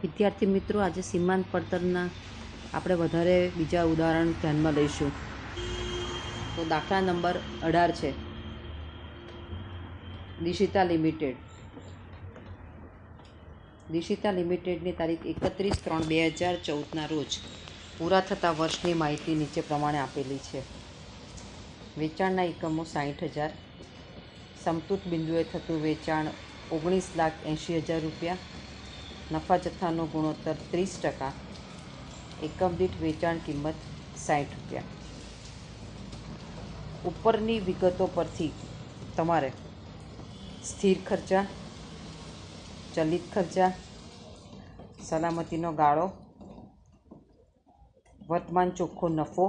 વિદ્યાર્થી મિત્રો, આજે સીમાંત પડતરના આપણે વધારે બીજા ઉદાહરણ ધ્યાનમાં લઈશું. તો દાખલા નંબર 18 છે. દિશિતા લિમિટેડની તારીખ 31/3/2014ના રોજ પૂરા થતા વર્ષની માહિતી નીચે પ્રમાણે આપેલી છે. વેચાણના એકમો 60,000, સમતૂર બિંદુએ થતું વેચાણ 19,80,000 રૂપિયા, નફા જથ્થાનો ગુણોત્તર 30%, એકમ દીઠ વેચાણ કિંમત 60 રૂપિયા. ઉપરની વિગતો પરથી તમારે સ્થિર ખર્ચા, ચલિત ખર્ચા, સલામતીનો ગાળો, વર્તમાન ચોખ્ખો નફો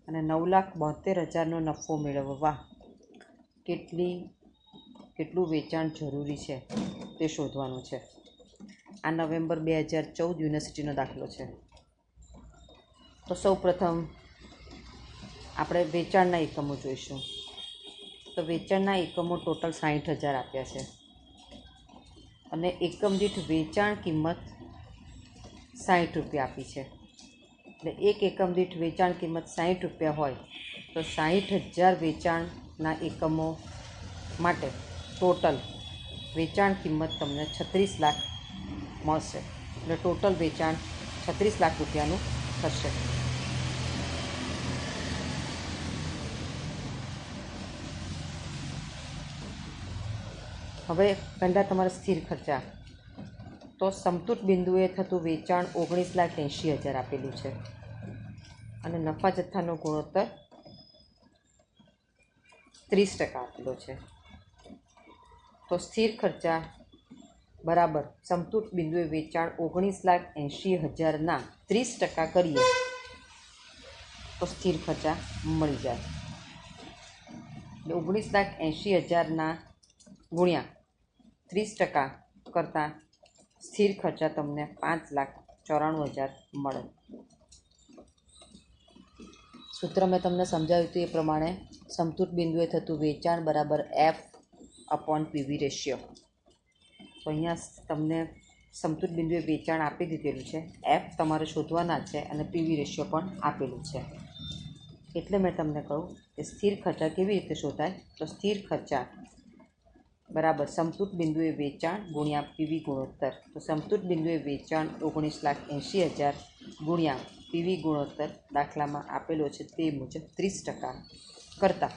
અને 9,72,000નો નફો મેળવવા કેટલું વેચાણ જરૂરી છે તે શોધવાનું છે. આ નવેમ્બર 2014 યુનિવર્સિટીનો દાખલો છે. તો સૌ પ્રથમ આપણે વેચાણના એકમો જોઈશું. તો વેચાણના એકમો ટોટલ 60,000 આપ્યા છે અને એકમ દીઠ વેચાણ કિંમત 60 રૂપિયા આપી છે. એટલે એક એકમ દીઠ વેચાણ કિંમત 60 રૂપિયા હોય તો 60,000 વેચાણના એકમો માટે ટોટલ વેચાણ કિંમત તમને 36 લાખ મળશે. એટલે ટોટલ વેચાણ 36 લાખ રૂપિયાનું થશે. હવે પહેલાં તમારા સ્થિર ખર્ચા. તો સમતૂર બિંદુએ થતું વેચાણ 19,80,000 આપેલું છે અને નફા જથ્થાનો ગુણોત્તર 30% આપેલો છે. તો સ્થિર ખર્ચા બરાબર સમતૂર બિંદુએ વેચાણ 19,80,000ના 30% કરીએ તો સ્થિર ખર્ચા મળી જાય. એટલે 19,80,000ના ગુણ્યા 30% કરતાં સ્થિર ખર્ચા તમને 5,94,000 મળે. સૂત્ર મેં તમને સમજાવ્યું હતું એ પ્રમાણે સમતૂર બિંદુએ થતું વેચાણ બરાબર F/PV રેશિયો. તો અહીંયા તમને સમતૂર બિંદુએ વેચાણ આપી દીધેલું છે, F તમારે શોધવાના છે અને PV રેશિયો પણ આપેલું છે. એટલે મેં તમને કહું કે સ્થિર ખર્ચા કેવી રીતે શોધાય. તો સ્થિર ખર્ચા બરાબર સમતૂર બિંદુએ વેચાણ ગુણ્યા PV ગુણોત્તર. તો સમતૂર બિંદુએ વેચાણ 19,80,000 ગુણ્યા PV ગુણોત્તર દાખલામાં આપેલો છે તે મુજબ 30% કરતાં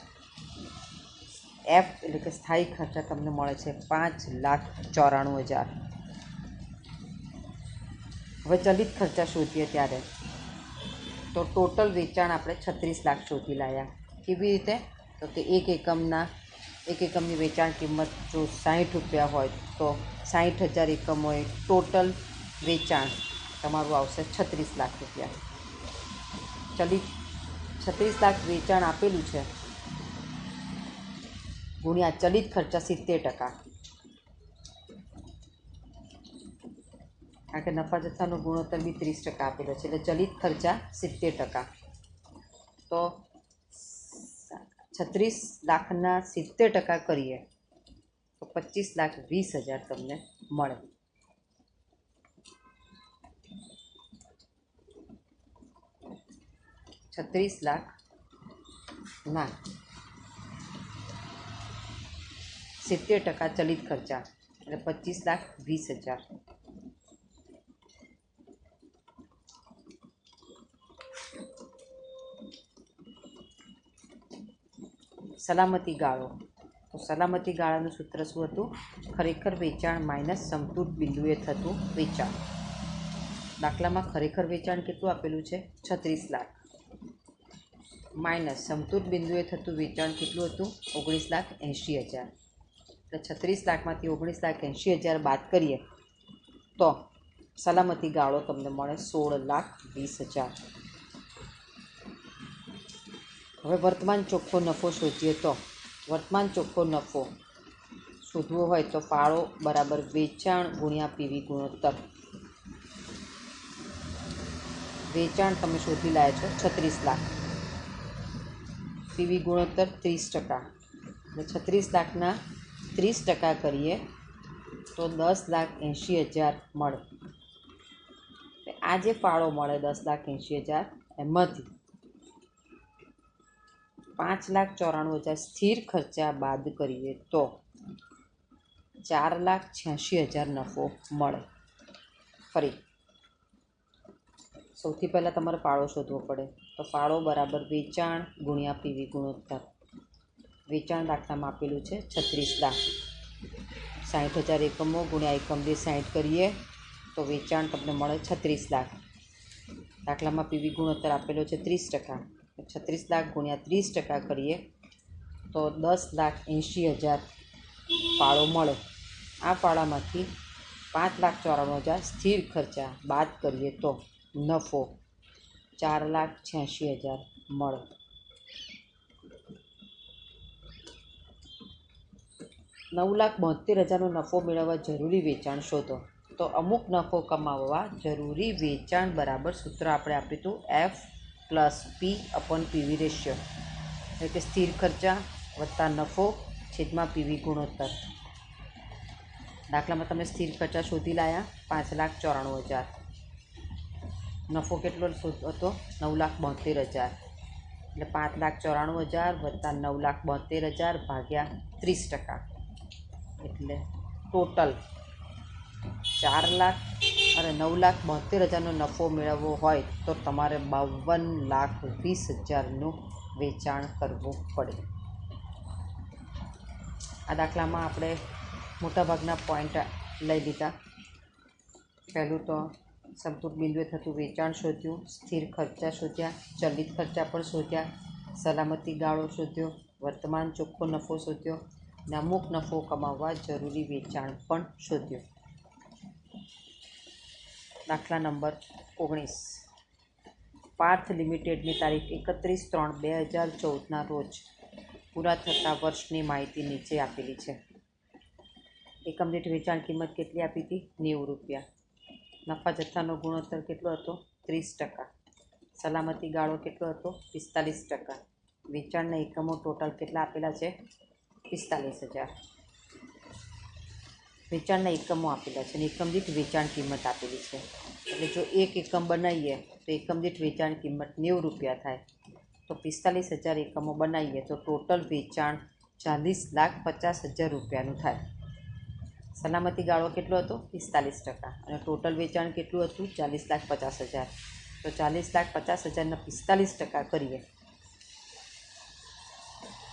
F એટલે કે સ્થાયી ખર્ચા તમને મળે છે 5,94,000. હવે ચલિત ખર્ચા શોધીએ ત્યારે તો ટોટલ વેચાણ આપણે 36 લાખ શોધી લાવ્યા. કેવી રીતે? તો કે એક એકમની વેચાણ કિંમત જો 60 રૂપિયા હોય તો 60,000 એકમોએ ટોટલ વેચાણ તમારું આવશે 36 લાખ રૂપિયા. 36 લાખ વેચાણ આપેલું છે ગુણ્યા ચલિત ખર્ચા 70%. કારણ કે નફા જથ્થાનો ગુણોત્તર બી 30% આપેલો છે એટલે ચલિત ખર્ચા 70%. તો 36 લાખના 70% કરીએ તો 25,20,000 તમને મળે. $36 લાખના 70% ચલિત ખર્ચા એટલે 25,20,000. સલામતી ગાળો. તો સલામતી ગાળાનું સૂત્ર શું હતું? ખરેખર વેચાણ માઇનસ સમતૂર બિંદુએ થતું વેચાણ. દાખલામાં ખરેખર વેચાણ કેટલું આપેલું છે? 36 લાખ માઇનસ સમતૂર બિંદુએ થતું વેચાણ કેટલું હતું? 19,80,000. એટલે 36 લાખમાંથી 19,80,000 બાદ કરીએ તો સલામતી ગાળો તમને મળે 16,20,000. હવે વર્તમાન ચોખ્ખો નફો શોધીએ તો વર્તમાન ચોખ્ખો નફો શોધવો હોય તો ફાળો બરાબર વેચાણ ગુણ્યા PV ગુણોત્તર. વેચાણ તમે શોધી લાવ્યા છો 36 લાખ, PV ગુણોત્તર 30%. એટલે 36 લાખના 30% કરીએ તો 10,80,000 મળે. આ જે ફાળો મળે 10,80,000 એમાંથી 5,94,000 સ્થિર ખર્ચા બાદ કરીએ તો 4,86,000 નફો મળે. ફરી સૌથી પહેલાં તમારે ફાળો શોધવો પડે. તો ફાળો બરાબર વેચાણ ગુણ્યા પીવી ગુણોત્તર. વેચાણ દાખલામાં આપેલું છે 36 લાખ. 60,000 એકમો ગુણ્યા એકમ દીઠ 60 કરીએ તો વેચાણ તમને મળે 36 લાખ. દાખલામાં પીવી ગુણોત્તર આપેલો છે 30%. 36 લાખ ગુણ્યા 30% કરીએ તો 10,80,000 ફાળો મળે. આ ફાળામાંથી 5,94,000 સ્થિર ખર્ચા બાદ કરીએ તો નફો 4,86,000 મળે. $9,72,000નો નફો મેળવવા જરૂરી વેચાણ શોધો. તો અમુક નફો કમાવવા જરૂરી વેચાણ બરાબર સૂત્ર આપણે આપ્યું હતું F+P/PV રેશિયો, એટલે કે સ્થિર ખર્ચા વત્તા નફો છેદમાં પીવી ગુણોત્તર. દાખલામાં તમે સ્થિર ખર્ચા શોધી લાયા 5,94,000. નફો કેટલો હતો 9,72,000. એટલે 5,94,000 વત્તા 9,72,000 ભાગ્યા 30%, એટલે ટોટલ 9,72,000નો નફો મેળવવો હોય તો તમારે 52,20,000નું વેચાણ કરવું પડે. આ દાખલામાં આપણે મોટાભાગના પોઈન્ટ લઈ લીધા. પહેલું તો સમતૂર બિંદુએ થતું વેચાણ શોધ્યું, સ્થિર ખર્ચા શોધ્યા, ચલિત ખર્ચા પણ શોધ્યા, સલામતી ગાળો શોધ્યો, વર્તમાન ચોખ્ખો નફો શોધ્યો અને અમુક નફો કમાવવા જરૂરી વેચાણ પણ શોધ્યો. દાખલા નંબર 19. પાર્થ લિમિટેડની તારીખ 31/3/2014ના રોજ પૂરા થતા વર્ષની માહિતી નીચે આપેલી છે. એકમ દીઠ વેચાણ કિંમત કેટલી આપી હતી? ₹90. નફા જથ્થાનો ગુણોત્તર કેટલો હતો? 30%. સલામતી ગાળો કેટલો હતો? 45%. વેચાણના એકમો ટોટલ કેટલા આપેલા છે? 45,000. વેચાણના એકમો આપેલા છે અને એકમ દીઠ વેચાણ કિંમત આપેલી છે. એટલે જો એક એકમ બનાવીએ તો એકમ દીઠ વેચાણ કિંમત ₹90 થાય. તો 45,000 એકમો બનાવીએ તો ટોટલ વેચાણ ₹40,50,000નું થાય. સલામતી ગાળો કેટલો હતો? 45% અને ટોટલ વેચાણ કેટલું હતું? 40,50,000. તો 40,50,000ના 45% કરીએ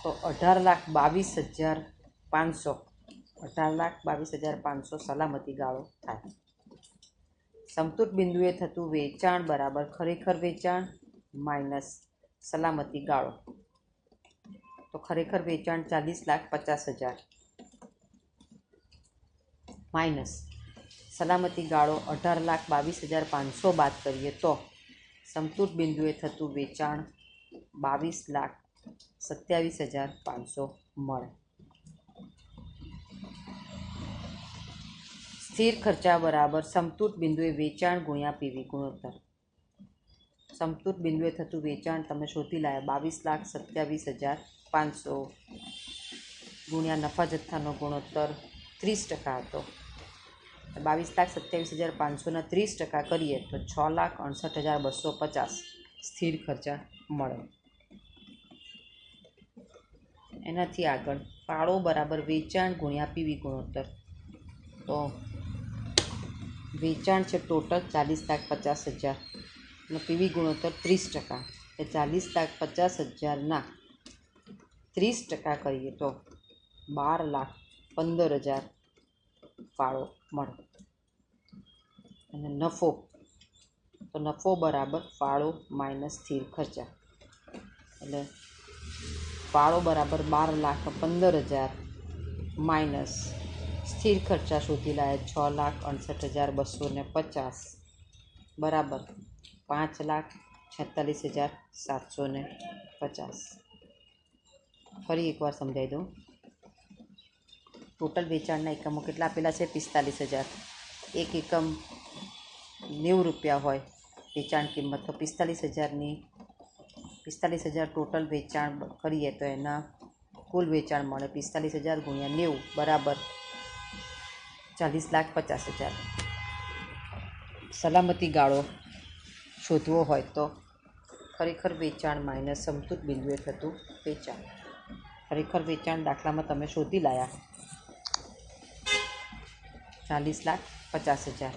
તો 18,22,500. 18,22,500 સલામતી ગાળો થાય. સમતૂર બિંદુએ થતું વેચાણ બરાબર ખરેખર વેચાણ માઇનસ સલામતી ગાળો. તો ખરેખર વેચાણ 40,50,000 માઇનસ સલામતી ગાળો 18,22,500 બાદ કરીએ તો સમતૂર બિંદુએ થતું વેચાણ 22,27,500 મળે. સ્થિર ખર્ચા બરાબર સમતૂર બિંદુએ વેચાણ ગુણ્યા પીવી ગુણોત્તર. સમતૂર બિંદુએ થતું વેચાણ તમે શોધી લાયા 22,27,500 ગુણ્યા નફા જથ્થાનો ગુણોત્તર 30% હતો. 22,27,500ના 30% કરીએ તો 6,68,250 સ્થિર ખર્ચા મળે. એનાથી આગળ ફાળો બરાબર વેચાણ ગુણ્યા પીવી ગુણોત્તર. તો વેચાણ છે ટોટલ 40,50,000 અને પીવી ગુણોત્તર 30%. એટલે 40,50,000ના 30% કરીએ તો 12,15,000 ફાળો મળે. અને નફો બરાબર ફાળો માઇનસ સ્થિર ખર્ચા. એટલે ફાળો બરાબર 12,15,000 માઇનસ સ્થિર ખર્ચા શોધી લાયા 6,68,250 બરાબર 5,46,750. ફરી એકવાર સમજાવી દઉં. ટોટલ વેચાણના એકમો કેટલા આપેલા છે? 45,000. એક એકમ ₹90 હોય વેચાણ કિંમત, તો 45,000 ટોટલ વેચાણ કરીએ તો એના કુલ વેચાણ મળે 45,000 ગુણ્યા 90 બરાબર 40,50,000. સલામતી ગાળો શોધવો હોય તો ખરેખર વેચાણ માઇનસ સમતૂર બિંદુએ થતું વેચાણ. ખરેખર વેચાણ દાખલામાં તમે શોધી લાયા 40,50,000.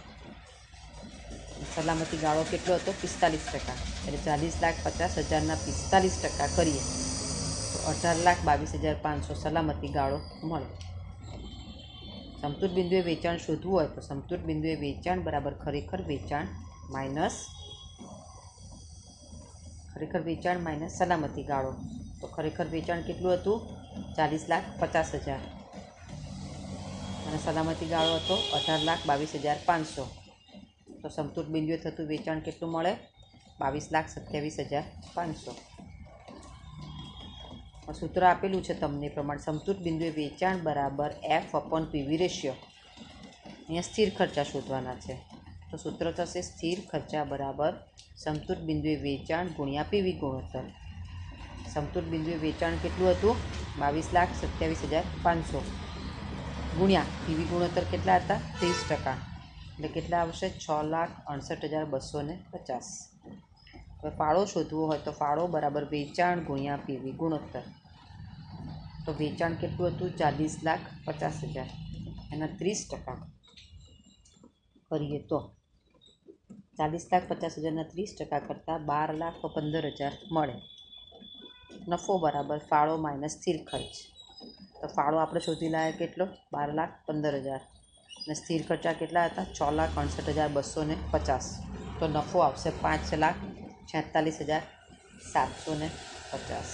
સલામતી ગાળો કેટલો હતો? 45%. એટલે 40,50,000ના 45% કરીએ તો 18,22,500 સલામતી ગાળો મળે. સમતૂર બિંદુએ વેચાણ શોધવું હોય તો સમતૂર બિંદુએ વેચાણ બરાબર ખરેખર વેચાણ માઇનસ સલામતી ગાળો. તો ખરેખર વેચાણ કેટલું હતું? 40,50,000 અને સલામતી ગાળો હતો 18,22,500. તો સમતૂર બિંદુએ થતું વેચાણ કેટલું મળે? 22,27,500. સૂત્ર આપેલું છે તમને પ્રમાણે સમતૂર બિંદુએ વેચાણ બરાબર F/PV રેશિયો. અહીંયા સ્થિર ખર્ચા શોધવાના છે. તો સૂત્ર થશે સ્થિર ખર્ચા બરાબર સમતૂર બિંદુએ વેચાણ ગુણ્યા પીવી ગુણોત્તર. સમતૂર બિંદુએ વેચાણ કેટલું હતું? 22,27,500 ગુણ્યા પીવી ગુણોત્તર કેટલા હતા? 30%. એટલે કેટલા આવશે? 6,68,250. હવે ફાળો શોધવો હોય તો ફાળો બરાબર વેચાણ ગુણ્યા પીવી ગુણોત્તર. તો વેચાણ કેટલું હતું? 40,50,000 એના 30% કરીએ તો 40,50,000ના 30% કરતાં 12,15,000 મળે. નફો બરાબર ફાળો માઇનસ સ્થિર ખર્ચ. તો ફાળો આપણે શોધી લાયા કેટલો? 12,15,000 અને સ્થિર ખર્ચા કેટલા હતા? 6,68,250. તો નફો આવશે 5,46,750.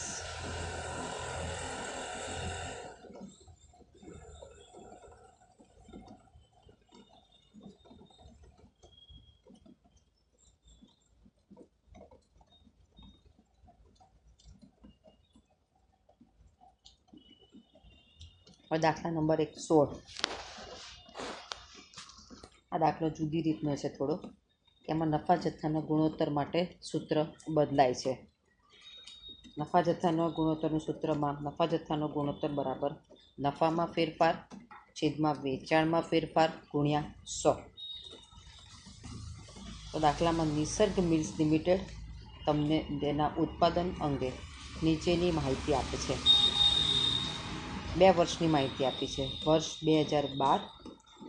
હવે દાખલા નંબર 16. આ દાખલો જુદી રીતનો છે થોડો. એમાં નફા જથ્થાના ગુણોત્તર માટે સૂત્ર બદલાય છે. નફા જથ્થાના ગુણોત્તરનું સૂત્રમાં નફા જથ્થાનો ગુણોત્તર બરાબર નફામાં ફેરફાર છેદમાં વેચાણમાં ફેરફાર ગુણ્યા 100. તો દાખલામાં નિસર્ગ મિલ્સ લિમિટેડ તમને તેના ઉત્પાદન અંગે નીચેની માહિતી આપે છે. 2 વર્ષની માહિતી આપી છે. વર્ષ 2012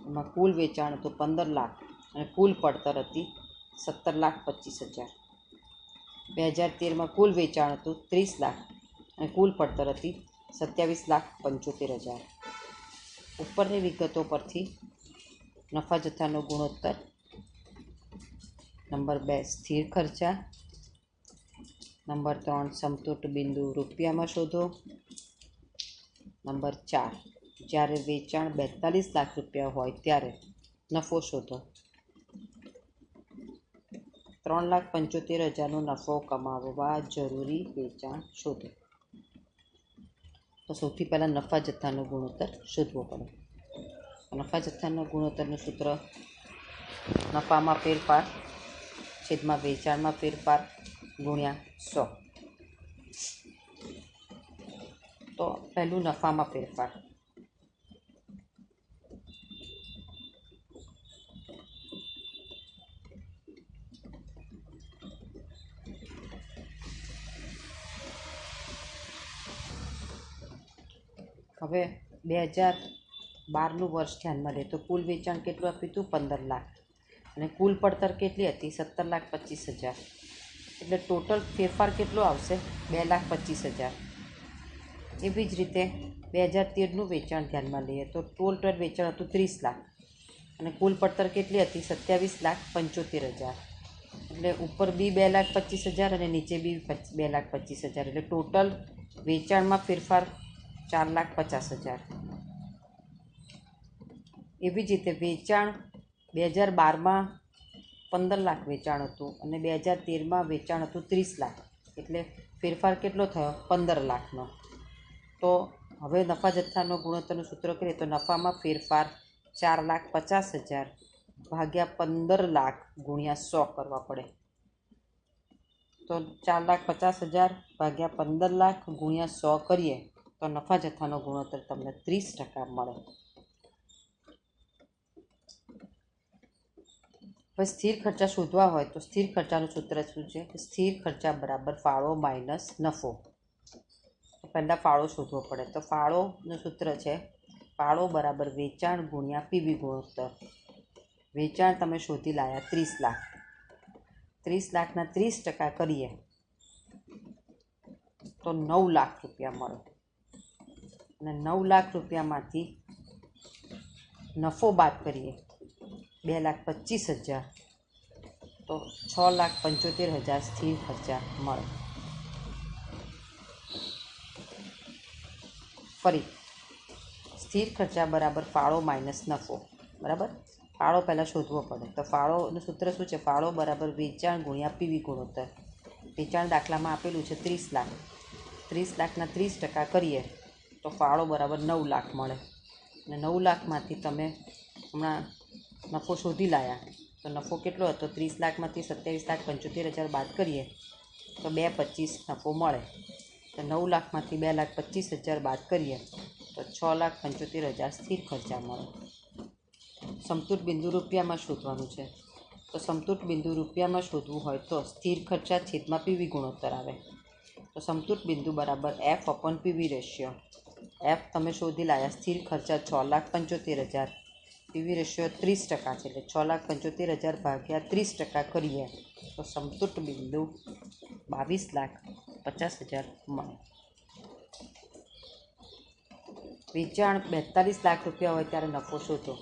એમાં કુલ વેચાણ હતું 15 લાખ અને કુલ પડતર હતી 17,25,000. 2013માં કુલ વેચાણ હતું 30 લાખ અને કુલ પડતર હતી 27,75,000. ઉપરની વિગતો પરથી નફા જથ્થાનો ગુણોત્તર, નંબર 2 સ્થિર ખર્ચા, નંબર 3 સમતૂર બિંદુ રૂપિયામાં શોધો, નંબર 4 જ્યારે વેચાણ 42 લાખ રૂપિયા હોય ત્યારે નફો શોધો. 3,75,000નો નફો કમાવવા જરૂરી વેચાણ શોધો. તો સૌથી પહેલાં નફા જથ્થાનો ગુણોત્તર શોધવો પડે. નફા જથ્થાના ગુણોત્તરનું સૂત્ર નફામાં ફેરફાર છેદમાં વેચાણમાં ફેરફાર ગુણ્યા 100. તો પહેલું નફામાં ફેરફાર. હવે 2012નું વર્ષ ધ્યાનમાં લે તો કુલ વેચાણ કેટલું આપ્યું હતું? 15 લાખ અને કુલ પડતર કેટલી હતી? 17,25,000. એટલે ટોટલ ફેરફાર કેટલો આવશે? 2,25,000. એવી જ રીતે 2013નું વેચાણ ધ્યાનમાં લઈએ તો ટોટલ વેચાણ હતું 30 લાખ અને કુલ પડતર કેટલી હતી? 27,75,000. એટલે ઉપર બી 2,25,000 અને નીચે બી 2,25,000. એટલે ટોટલ વેચાણમાં ફેરફાર 4,50,000. એવી જ રીતે વેચાણ 2012માં 15 લાખ વેચાણ હતું અને 2013માં વેચાણ હતું 30 લાખ. એટલે ફેરફાર કેટલો થયો? 15 લાખનો. તો હવે નફા જથ્થાનો ગુણોત્તરનું સૂત્ર કરીએ તો નફામાં ફેરફાર 4,50,000 ભાગ્યા 15 લાખ ગુણ્યા 100 કરવા પડે. તો 4,50,000 ભાગ્યા 15 લાખ ગુણ્યા 100 કરીએ તો નફા જથ્થાનો ગુણોત્તર તમને 30% મળે. હવે સ્થિર ખર્ચા શોધવા હોય તો સ્થિર ખર્ચાનું સૂત્ર શું છે? સ્થિર ખર્ચા બરાબર ફાળો માઇનસ નફો. પહેલાં ફાળો શોધવો પડે તો ફાળોનું સૂત્ર છે ફાળો બરાબર વેચાણ ગુણ્યા પીવી ગુણોત્તર. વેચાણ તમે શોધી લાયા 30 લાખ. 30 લાખના 30% કરીએ તો 9 લાખ રૂપિયા મળે. અને 9 લાખ રૂપિયામાંથી નફો બાદ કરીએ 2,25,000 તો 6,75,000 સ્થિર ખર્ચા મળે. ફરી સ્થિર ખર્ચા બરાબર ફાળો માઇનસ નફો. બરાબર, ફાળો પહેલાં શોધવો પડે તો ફાળોનું સૂત્ર શું છે? ફાળો બરાબર વેચાણ ગુણ્યા પીવી ગુણોત્તર. વેચાણ દાખલામાં આપેલું છે 30 લાખ. 30 લાખના 30% કરીએ તો ફાળો બરાબર 9 લાખ મળે. અને 9 લાખમાંથી તમે હમણાં નફો શોધી લાયા તો નફો કેટલો હતો? 30 લાખમાંથી 27,75,000 બાદ કરીએ તો 2,25,000 નફો મળે. તો 9 લાખમાંથી 2,25,000 બાદ કરીએ તો 6,75,000 સ્થિર ખર્ચા મળે. સમતૂર બિંદુ રૂપિયામાં શોધવાનું છે તો સમતૂર બિંદુ રૂપિયામાં શોધવું હોય તો સ્થિર ખર્ચા છેદમાં પીવી ગુણોત્તર આવે. તો સમતૂર બિંદુ બરાબર F/PV રેશિયો. એફ તમે શોધી લાયા સ્થિર ખર્ચા 6,75,000. પીવી રેશિયો 30% છે એટલે 6,75,000 ભાગ્યા 30% કરીએ તો સમતૂર બિંદુ 22,50,000 મળે. વેચાણ 42 લાખ રૂપિયા હોય ત્યારે નફો શોધો.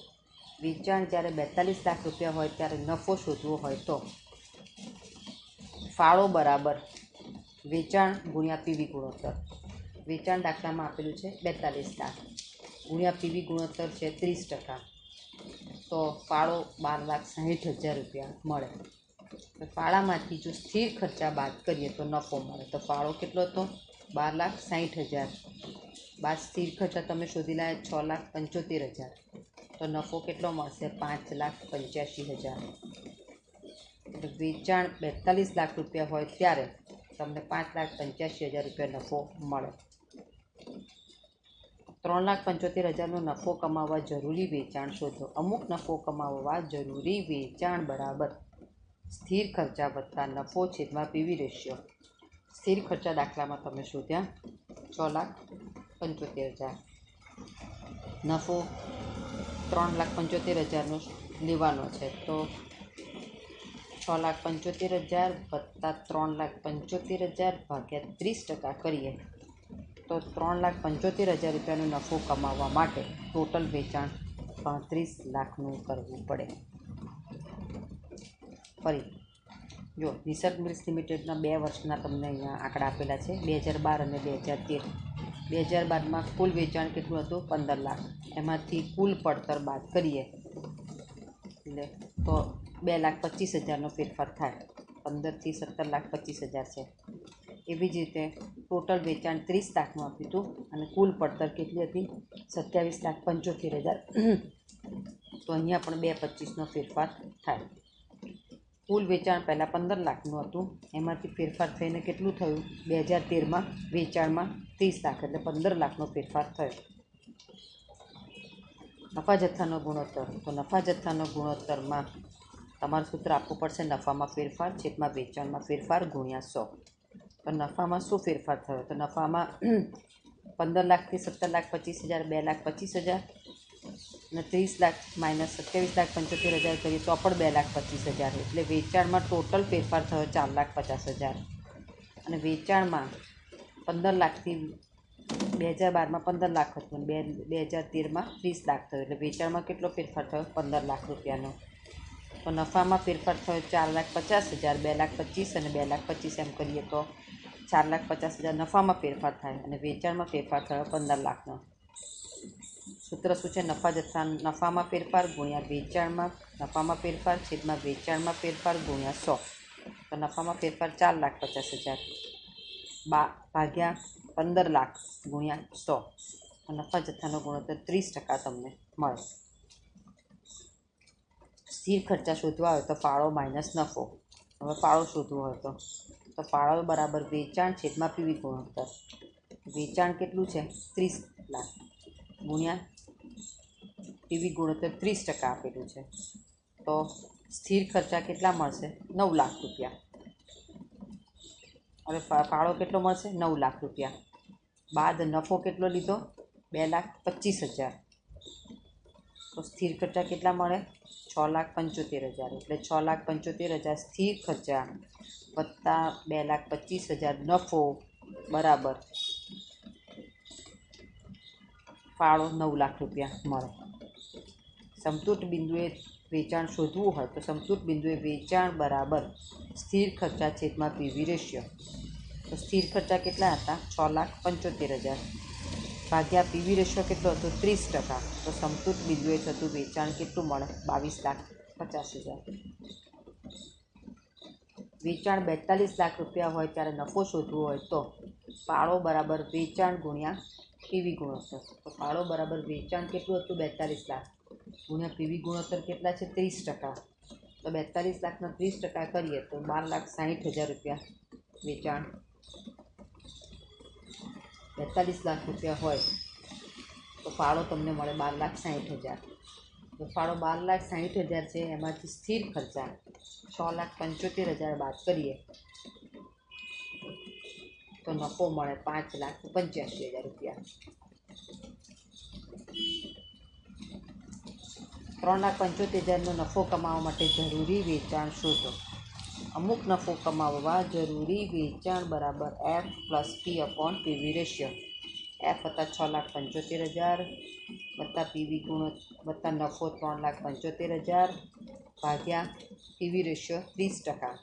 વેચાણ જ્યારે 42 લાખ રૂપિયા હોય ત્યારે નફો શોધવો હોય તો ફાળો બરાબર વેચાણ ગુણ્યા પીવી ગુણોત્તર. વેચાણ દાખલામાં આપેલું છે 42 લાખ ગુણ્યા પીવી ગુણોત્તર છે 30%. તો ફાળો 12,60,000 રૂપિયા મળે. તો ફાળામાંથી જો સ્થિર ખર્ચા બાદ કરીએ તો નફો મળે. તો ફાળો કેટલો હતો? 12,60,000. બાદ સ્થિર ખર્ચા તમે શોધી લાયા 6,75,000. તો નફો કેટલો મળશે? 5,85,000. એટલે વેચાણ 42 લાખ રૂપિયા હોય ત્યારે તમને 5,85,000 રૂપિયા નફો મળે. 3,75,000નો નફો કમાવવા જરૂરી વેચાણ શોધો. અમુક નફો કમાવવા જરૂરી વેચાણ બરાબર સ્થિર ખર્ચા વત્તા નફો છેદમાં પીવી રેશિયો. સ્થિર ખર્ચા દાખલામાં તમે શોધ્યા 6,75,000. નફો 3,75,000નો લેવાનો છે તો 6,75,000 વત્તા 3,75,000 ભાગ્યા 30% કરીએ તો 3,75,000 રૂપિયાનો નફો કમાવવા માટે ટોટલ વેચાણ 35 લાખનું કરવું પડે. ફરી જો નિસર્ગ મિલ્સ લિમિટેડના 2 વર્ષના તમને અહીંયા આંકડા આપેલા છે 2012 અને 2013. 2012માં કુલ વેચાણ કેટલું હતું? 15 લાખ. એમાંથી કુલ પડતર બાદ કરીએ એટલે તો 2,25,000નો ફેરફાર થાય. 15થી 17,25,000 છે. એવી જ રીતે ટોટલ વેચાણ 30 લાખનું આપ્યું હતું અને કુલ પડતર કેટલી હતી? 27,75,000. તો અહીંયા પણ 2,25,000નો ફેરફાર થાય. કુલ વેચાણ પહેલાં 15 લાખનું હતું એમાંથી ફેરફાર થઈને કેટલું થયું? 2013માં વેચાણમાં 30 લાખ એટલે 15 લાખનો ફેરફાર થયો. નફા જથ્થાનો ગુણોત્તર. તો નફા જથ્થાનો ગુણોત્તરમાં તમારું સૂત્ર આપવું પડશે નફામાં ફેરફાર છેદમાં વેચાણમાં ફેરફાર ગુણ્યા 100. તો નફામાં શું ફેરફાર થયો? તો નફામાં 15 લાખથી 17,25,000 2,25,000 અને 30 લાખ માઇનસ 27,75,000 કરીએ તો પણ 2,25,000. એટલે વેચાણમાં ટોટલ ફેરફાર થયો 4,50,000. અને વેચાણમાં 15 લાખથી 2012માં 15 લાખ હતું અને 2013માં 30 લાખ થયો એટલે વેચાણમાં કેટલો ફેરફાર થયો? 15 લાખ રૂપિયાનો. તો નફામાં ફેરફાર થયો 4,50,000 2,25,000 અને 2,25,000 એમ કરીએ તો 4,50,000 નફામાં ફેરફાર થાય અને વેચાણમાં ફેરફાર થયો 15 લાખનો. સૂત્ર શું છે? નફામાં ફેરફાર ગુણ્યા વેચાણમાં નફામાં ફેરફાર છેદમાં વેચાણમાં ફેરફાર ગુણ્યા 100. તો નફામાં ફેરફાર 4,50,000 ભાગ્યા 15 લાખ ગુણ્યા 100. નફા જથ્થાનો ગુણોત્તર 30% તમને મળે. સ્થિર ખર્ચા શોધવા હોય તો ફાળો માઇનસ નફો. હવે ફાળો શોધવો હોય તો ફાળો બરાબર વેચાણ છેદમાં પીવી ગુણોત્તર. વેચાણ કેટલું છે? 30 લાખ ગુણ્યા પીવી ગુણોત્તર 30% આપેલું છે તો સ્થિર ખર્ચા કેટલા મળશે? 9 લાખ રૂપિયા. હવે ફાળો કેટલો મળશે? 9 લાખ રૂપિયા. બાદ નફો કેટલો લીધો? 2,25,000. તો સ્થિર ખર્ચા કેટલા મળે? 6,75,000. એટલે 6,75,000 સ્થિર ખર્ચા વત્તા 2,25,000 નફો બરાબર ફાળો 9 લાખ રૂપિયા મળે. સમતૂર બિંદુએ વેચાણ શોધવું હોય તો સમતૂર બિંદુએ વેચાણ બરાબર સ્થિર ખર્ચા છેદમાં પીવી રેશિયો. તો સ્થિર ખર્ચા કેટલા હતા? 6,75,000 ભાગ્યા પીવી રેશિયો કેટલો હતો? 30%. તો સમતૂર બિંદુએ થતું વેચાણ કેટલું મળે? 22,50,000. વેચાણ 42 લાખ રૂપિયા હોય ત્યારે નફો શોધવો હોય તો ફાળો બરાબર વેચાણ ગુણ્યા પીવી ગુણોત્તર. તો ફાળો બરાબર વેચાણ કેટલું હતું? 42 લાખ ગુણ્યા પીવી ગુણોત્તર કેટલા છે? 30%. તો 42 લાખના 30% કરીએ તો 12,60,000 રૂપિયા વેચાણ. 42 લાખ રૂપિયા હોય તો ફાળો તમને મળે 12,60,000. તો ફાળો 12,60,000 છે. એમાંથી સ્થિર ખર્ચા 6,75,000 બાદ કરીએ તો નફો મળે 5,85,000 રૂપિયા. 3,75,000નો નફો કમાવવા માટે જરૂરી વેચાણ શોધો. અમુક નફો કમાવવા જરૂરી વેચાણ બરાબર F plus P/PV ratio. F હતા 6,75,000 વત્તા પીવી વત્તા નફો 3,75,000 ભાગ્યા પીવી રેશિયો 30%.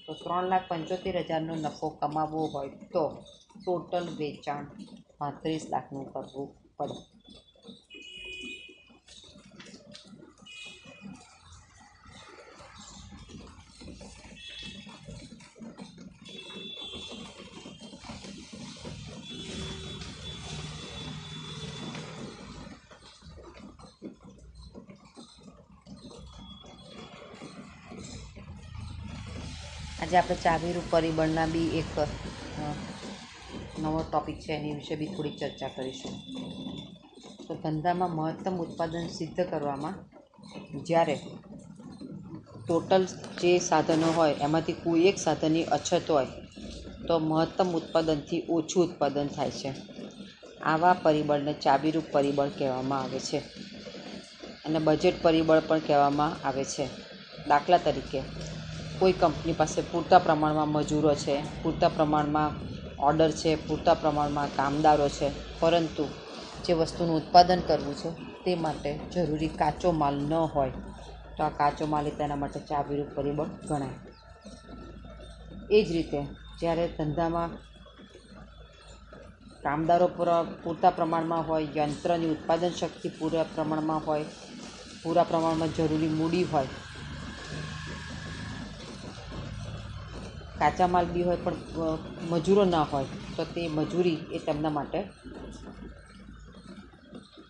તો 3,75,000નો નફો કમાવવો હોય તો ટોટલ વેચાણ 35 લાખનું કરવું પડે. આજે આપણે ચાવીરૂપ પરિબળના બી એક નવો ટૉપિક છે, એની વિશે બી થોડીક ચર્ચા કરીશું. તો ધંધામાં મહત્તમ ઉત્પાદન સિદ્ધ કરવામાં જ્યારે ટોટલ જે સાધનો હોય એમાંથી કોઈ એક સાધનની અછત હોય તો મહત્તમ ઉત્પાદનથી ઓછું ઉત્પાદન થાય છે. આવા પરિબળને ચાવીરૂપ પરિબળ કહેવામાં આવે છે અને બજેટ પરિબળ પણ કહેવામાં આવે છે. દાખલા તરીકે કોઈ કંપની પાસે પૂરતા પ્રમાણમાં મજૂરો છે, પૂરતા પ્રમાણમાં ઓર્ડર છે, પૂરતા પ્રમાણમાં કામદારો છે, પરંતુ જે વસ્તુનું ઉત્પાદન કરવું છે તે માટે જરૂરી કાચો માલ ન હોય તો આ કાચો માલ તેના માટે ચાવીરૂપ પરિબળ ગણાય. એ જ રીતે જ્યારે ધંધામાં કામદારો પૂરતા પ્રમાણમાં હોય, યંત્રની ઉત્પાદન શક્તિ પૂરા પ્રમાણમાં હોય, પૂરા પ્રમાણમાં જરૂરી મૂડી હોય, કાચા માલ બી હોય પણ મજૂરો ના હોય તો તે મજૂરી એ તેમના માટે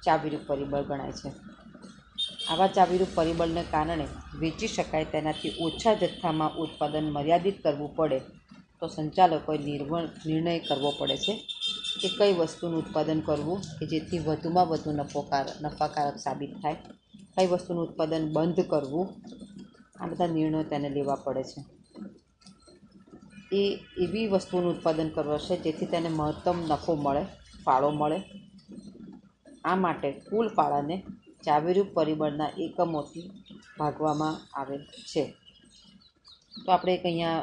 ચાવીરૂપ પરિબળ ગણાય છે. આવા ચાવીરૂપ પરિબળને કારણે વેચી શકાય તેનાથી ઓછા જથ્થામાં ઉત્પાદન મર્યાદિત કરવું પડે તો સંચાલકોએ નિર્ણય કરવો પડે છે કે કઈ વસ્તુનું ઉત્પાદન કરવું કે જેથી વધુમાં વધુ નફાકારક સાબિત થાય, કઈ વસ્તુનું ઉત્પાદન બંધ કરવું. આ બધા નિર્ણયો તેને લેવા પડે છે. એ એવી વસ્તુનું ઉત્પાદન કરવું છે જેથી તેને મહત્તમ નફો મળે, ફાળો મળે. આ માટે કુલ ફાળાને ચાવીરૂપ પરિબળના એકમોથી ભાગવામાં આવે છે. તો આપણે એક અહીંયા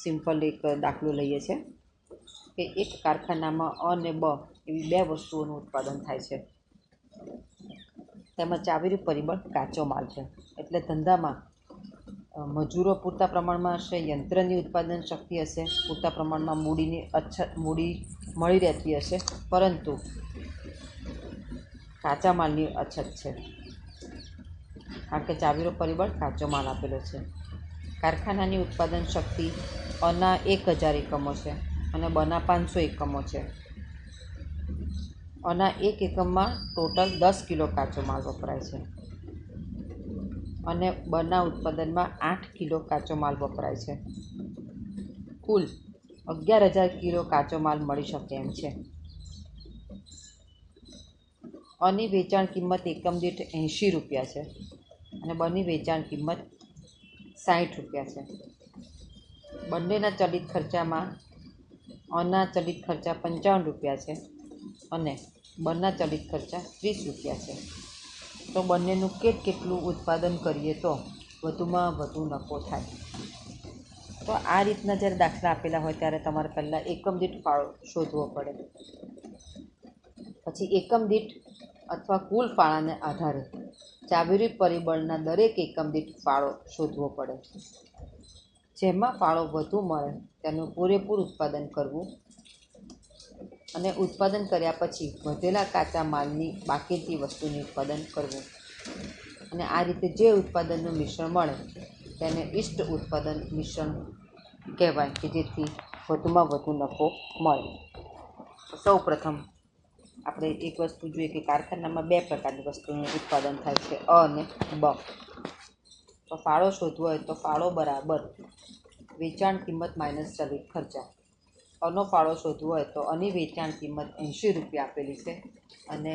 સિમ્પલ એક દાખલો લઈએ છીએ કે એક કારખાનામાં અ અને બ એવી બે વસ્તુઓનું ઉત્પાદન થાય છે. તેમાં ચાવીરૂપ પરિબળ કાચો માલ છે. એટલે ધંધામાં મજૂરો પૂરતા પ્રમાણમાં હશે, યંત્રની ઉત્પાદન શક્તિ હશે, પૂરતા પ્રમાણમાં મૂડી મળી રહેતી હશે, પરંતુ કાચા માલની અછત છે કારણ કે ચાવીરૂપ પરિબળ કાચો માલ આપેલો છે. કારખાનાની ઉત્પાદન શક્તિ અના 1,000 એકમો છે અને બના 500 એકમો છે. અના એક એકમમાં ટોટલ 10 કિલો કાચો માલ વપરાય છે અને બના ઉત્પાદનમાં 8 કિલો કાચો માલ વપરાય છે. કુલ 11,000 કિલો કાચો માલ મળી શકે એમ છે. અની વેચાણ કિંમત એકમ દીઠ 80 રૂપિયા છે અને બની વેચાણ કિંમત 60 રૂપિયા છે. બંનેના ચલિત ખર્ચામાં અના ચલિત ખર્ચા 55 રૂપિયા છે અને બના ચલિત ખર્ચા 30 રૂપિયા છે. તો બંનેનું કેટલું ઉત્પાદન કરીએ તો વધુમાં વધુ નફો થાય. તો આ રીતના જ્યારે દાખલા આપેલા હોય ત્યારે તમારે પહેલાં એકમ દીઠ ફાળો શોધવો પડે. પછી એકમ દીઠ અથવા કુલ ફાળાને આધારે ચાવીરૂપ પરિબળના દરેક એકમ દીઠ ફાળો શોધવો પડે. જેમાં ફાળો વધુ મળે તેનું પૂરેપૂરું ઉત્પાદન કરવું અને ઉત્પાદન કર્યા પછી વધેલા કાચા માલની બાકીથી વસ્તુનું ઉત્પાદન કરવું. અને આ રીતે જે ઉત્પાદનનું મિશ્રણ મળે તેને ઇષ્ટ ઉત્પાદન મિશ્રણ કહેવાય કે જેથી વધુમાં વધુ નફો મળે. સૌ પ્રથમ આપણે એક વસ્તુ જોઈએ કે કારખાનામાં 2 પ્રકારની વસ્તુનું ઉત્પાદન થાય છે, અ અને બ. તો ફાળો શોધવો હોય તો ફાળો બરાબર વેચાણ કિંમત માઇનસ ચલિત ખર્ચા. અનો ફાળો શોધવો હોય તો અની વેચાણ કિંમત 80 રૂપિયા આપેલી છે અને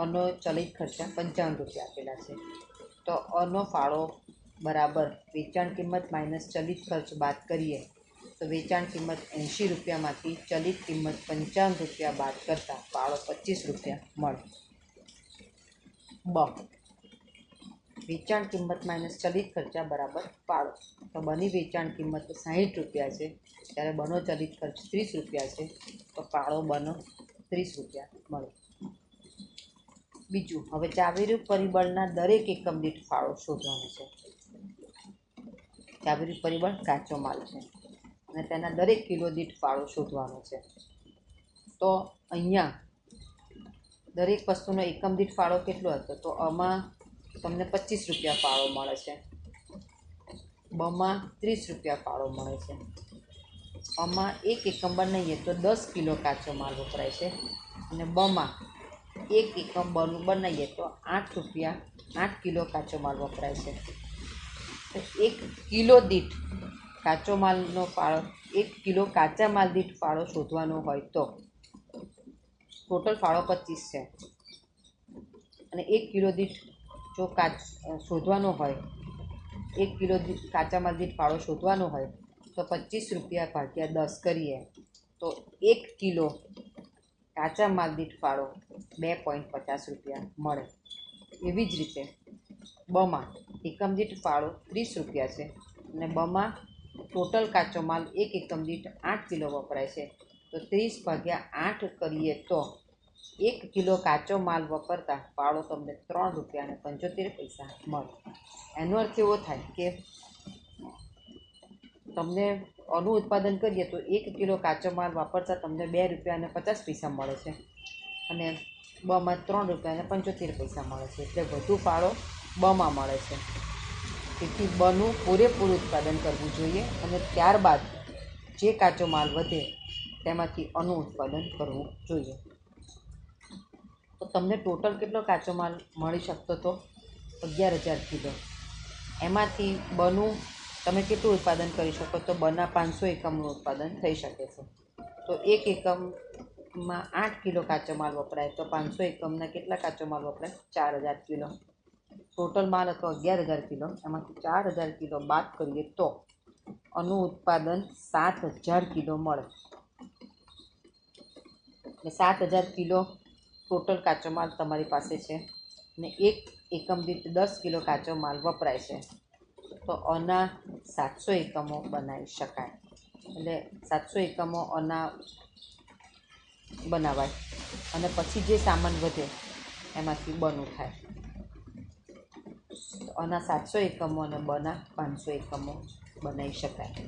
અનો ચલિત ખર્ચા 55 રૂપિયા આપેલા છે. તો અનો ફાળો બરાબર વેચાણ કિંમત માઇનસ ચલિત ખર્ચ બાદ કરીએ તો વેચાણ કિંમત 80 રૂપિયામાંથી ચલિત કિંમત 55 રૂપિયા બાદ કરતાં ફાળો 25 રૂપિયા મળે. બ વેચાણ કિંમત માઇનસ ચલિત ખર્ચા બરાબર ફાળો. તો બની વેચાણ કિંમત 60 રૂપિયા છે ત્યારે બનો ચલિત ખર્ચ 30 રૂપિયા છે તો ફાળો બનો 30 રૂપિયા મળે. બીજું, હવે ચાવીરૂપ પરિબળના દરેક એકમ દીઠ ફાળો શોધવાનો છે. ચાવીરૂપ પરિબળ કાચો માલ છે અને તેના દરેક કિલો દીઠ ફાળો શોધવાનો છે. તો અહીંયા દરેક વસ્તુનો એકમ દીઠ ફાળો કેટલો હતો? તો આમાં તમને 25 રૂપિયા ફાળો મળે છે, બમાં 30 રૂપિયા ફાળો મળે છે. આમાં એક એકમ બનાવીએ તો 10 કિલો કાચો માલ વપરાય છે અને બમાં એક એકમ બનું બનાવીએ તો 8 કિલો કાચો માલ વપરાય છે. તો 1 કિલો દીઠ કાચો માલનો ફાળો 1 કિલો કાચા માલ દીઠ ફાળો શોધવાનો હોય તો ટોટલ ફાળો 25 છે અને 1 કિલો દીઠ જો શોધવાનો હોય 1 કિલો કાચા માલ દીઠ ફાળો શોધવાનો હોય તો 25 રૂપિયા ભાગ્યા 10 કરીએ તો 1 કિલો કાચા માલ દીઠ ફાળો 2.50 રૂપિયા મળે. એવી જ રીતે બમાં એકમ દીઠ ફાળો 30 રૂપિયા છે અને બમાં ટોટલ કાચો માલ એક એકમ દીઠ 8 કિલો વપરાય છે તો 30 ભાગ્યા 8 કરીએ તો 1 કિલો કાચો માલ વપરતા ફાળો તમને 3 રૂપિયા અને 75 પૈસા મળે. એનો અર્થ એવો થાય કે તમને અનું ઉત્પાદન કરીએ તો 1 કિલો કાચો માલ વાપરતા તમને 2 રૂપિયા અને 50 પૈસા મળે છે અને બમાં 3 રૂપિયા અને 75 પૈસા મળે છે. એટલે વધુ ફાળો બમાં મળે છે. તેથી બનું પૂરેપૂરું ઉત્પાદન કરવું જોઈએ અને ત્યારબાદ જે કાચો માલ વધે તેમાંથી અનું ઉત્પાદન કરવું જોઈએ. તો તમને ટોટલ કેટલો કાચો માલ મળી શકતો હતો? 11,000 કિલો. એમાંથી બનું તમે કેટલું ઉત્પાદન કરી શકો? તો બના 500 એકમનું ઉત્પાદન થઈ શકે છે. તો એક એકમમાં 8 કિલો કાચો માલ વપરાય તો 500 એકમના કેટલા કાચો માલ વપરાય? 4,000 કિલો. ટોટલ માલ હતો 11,000 કિલો, એમાંથી 4,000 કિલો બાદ કરીએ તો આનું ઉત્પાદન 7,000 કિલો મળે. એટલે 7,000 કિલો ટોટલ કાચો માલ તમારી પાસે છે અને એક એકમ દીઠ 10 કિલો કાચો માલ વપરાય છે તો આના 700 એકમો બનાવી શકાય. એટલે 700 એકમો આના બનાવાય અને પછી જે સામાન વધે એમાંથી બનું થાય. તો આના 700 એકમો અને બના 500 એકમો બનાવી શકાય.